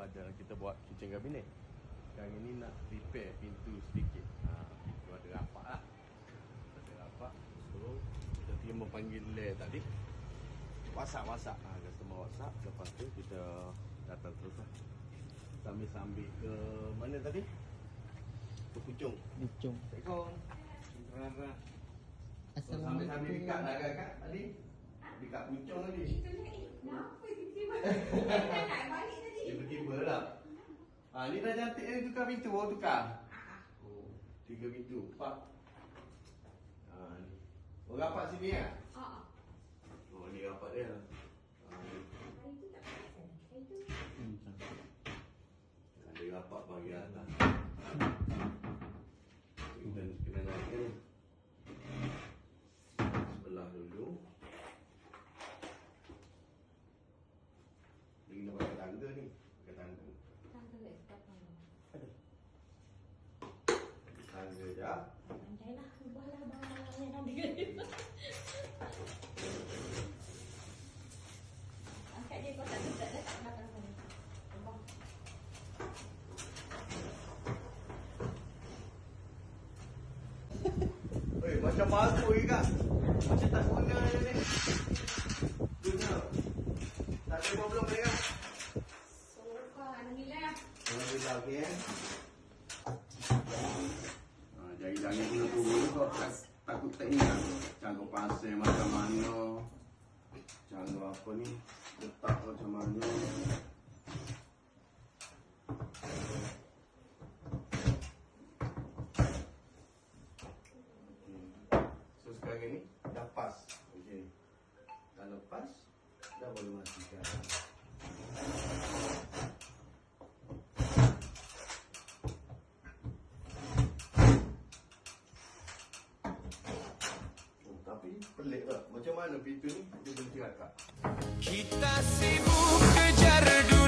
ada kita buat kitchen cabinet. Sekarang ini nak repair pintu sedikit. Pintu ada rapat lah. Ada rapat. So kita terima panggil Leh tadi. WhatsApp. Customer WhatsApp. Lepas tu kita datang terus lah. Sambil ke mana tadi? Ke Puchong. Assalamualaikum. Assalamualaikum. Sambil dekat lah kakak tadi. Dekat Puchong tadi. Kenapa tiba-tiba? Nak balik tadi. Tiba-tiba lah. Ni dah cantik ni, tukar pintu. Tukar. 3 pintu. 4. Ni. Rapat sini lah. Ni rapat dia. Ada rapat bahagian atas. Kena naik ni. Sebelah dulu. Ni kena pakai tangga ni. Pakai tangga. Tangga je. Pandailah, ubahlah barang yang ada kat angkat dia, kau tak letak dah kat belakang sana. Macam baru je kan? Macam tak guna je ni. Guna. Tak ada problem ni kan? Sofa, Alhamdulillah. Alhamdulillah, okey kan? Jari-jari guna turun kau takut tak ingat. Cara pasang macam mana. Cara apa ni. Letak macam mana. So sekarang ni dah pas. Okey. Dah lepas, dah boleh matikan. Tapi pelik tak? Macam mana pintu ni dia berhenti akak? Kita sibuk kejar dunia.